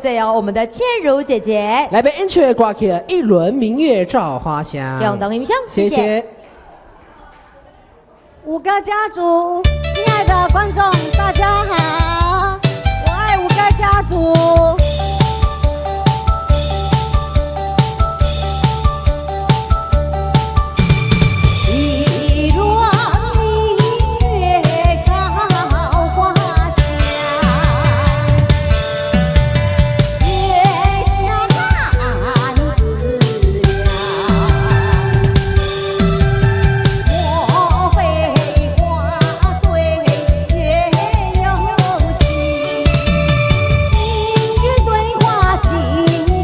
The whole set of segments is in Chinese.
这有我们的倩茹姐姐，来，被安全挂起了一轮明月照花香。用灯音箱，谢谢。五个家族，亲爱的观众，大家好，我爱五个家族。一轮明月照花香，月下暗思量。莫非花对月有情，明月对花情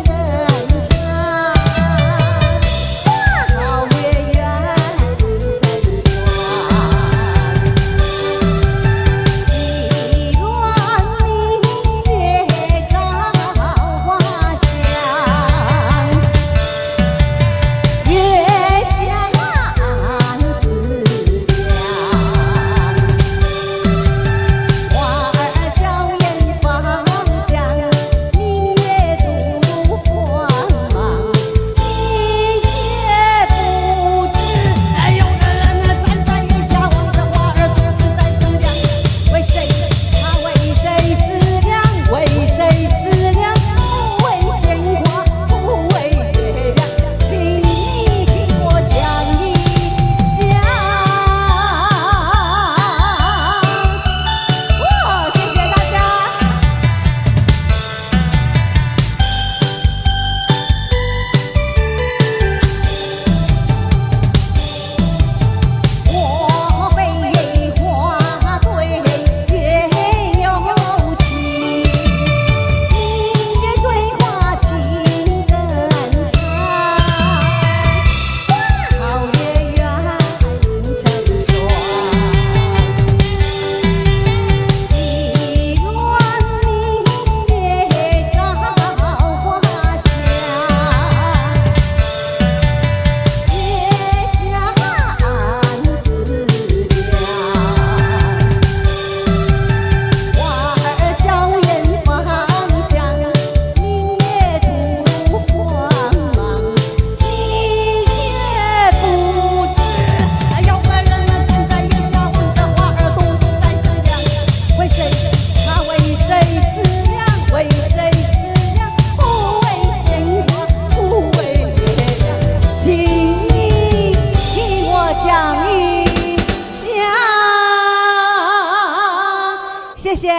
更长。花好月圆成双，一轮明月照花香。月下暗思量，花儿娇艳芳香，明月吐光芒，一切不知。有个人站在月下望着花儿独自在思量，为谁？他为谁思量？为谁思量？不为鲜花，不为月亮，请你替我想一想。哇，谢谢大家。莫非花对月有情，明月对花情更长。花好月圆成双，一轮明月照花香。月下暗思量，花儿娇艳芳香，明月吐光芒，一切不知。有个人站在月下望着花儿独自在思量，为谁？他为谁思量？为谁思量？不为鲜花，不为月亮，请你替我想一想。谢谢。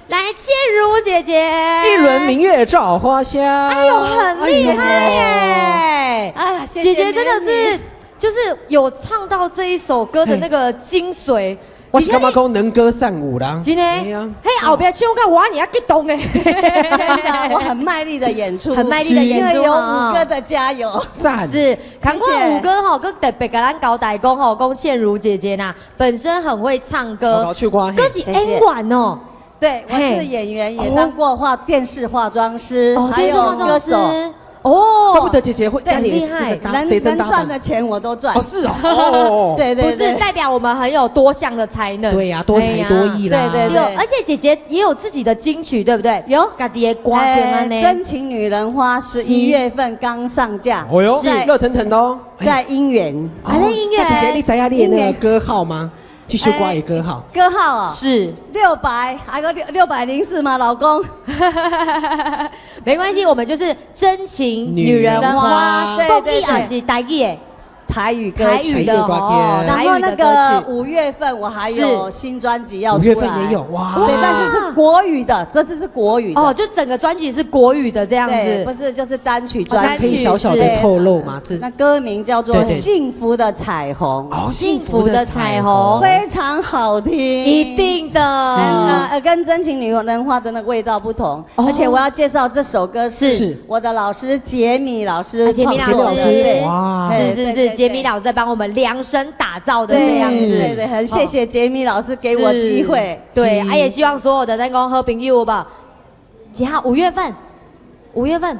来，倩茹姐姐，一轮明月照花香。哎呦，很厉害耶！啊，谢谢姐姐真的是，就是有唱到这一首歌的那个精髓。我是干嘛讲能歌善舞啦？今天，哎呀嘿，后边唱个哇，你要激动哎！真的，我很卖力的演出，很卖力的演出因为有哦五哥的加油。赞。是，赶快谢谢五哥吼，跟特别给咱交代讲吼，讲倩茹姐姐呐，本身很会唱好歌搞，去瓜。歌是谢谢 N 管哦，对，我嘿是演员，也当过电视化妆师，还电视化有妆师歌手。哦，怪不得姐姐会加你很厉害那个搭能谁真搭档赚的钱我都赚哦，。是哦，哦，不是对对对，代表我们很有多项的才能，对呀，多才多艺啦。对对有，而且姐姐也有自己的金曲，对不对？有家己的歌片啊呢。真情女人花11月份刚上架，哦哟，是热腾腾的哦。在姻缘还在音乐那姐姐，你知道你的那个歌号吗？继续挂也歌号。歌号哦，是， 600，还有604吗？老公，没关系，我们就是真情女人花，对对共艺啊对是台语的，台语歌台曲。语的哦，然后那台语的歌曲。个5月份我还有新专辑要5出来，月份也有哇。对，但是是国语的，这次是国语的哦，就整个专辑是国语的这样对，不子。是就是单曲哦专单曲辑。可以小小的透露吗？这那歌名叫做《对对幸福的彩虹》，哦，幸福的彩虹非常好听，一定的。跟真情女人花的那个味道不同，哦而且我要介绍这首歌是是我的老师杰米老师杰米创作的，老师对哇对是是是，对对杰米老师在帮我们量身打造的这对样子。对对，很谢谢杰米老师给我机会。对，是也希望所有的那个好朋友吧。几号？5月份，5月份。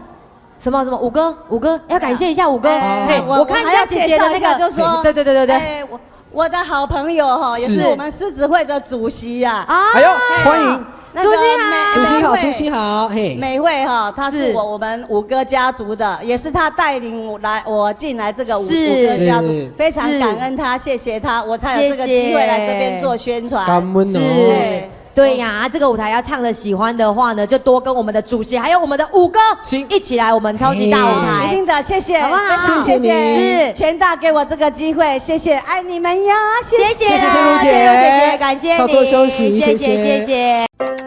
什么五哥要感谢一下五哥，嘿我看一下姐姐的那个，就说对对对对对，哎我的好朋友哈，也是是我们狮子会的主席呀。啊哎呦，欢迎那个朱星好朱星好，美朱星好，嘿，美惠哈，她是是我们五哥家族的，也是她带领我进来这个五是哥家族是，非常是感恩她，谢谢她，我才有这个机会来这边做宣传。感恩是哦。对呀，这个舞台要唱的喜欢的话呢，就多跟我们的主席还有我们的五哥行一起来我们超级大舞一台。定的，谢谢，好不好谢谢你是全大给我这个机会，谢谢，爱你们呀，谢谢谢谢谢露姐露姐姐，感谢你，稍作休息谢谢谢谢谢谢。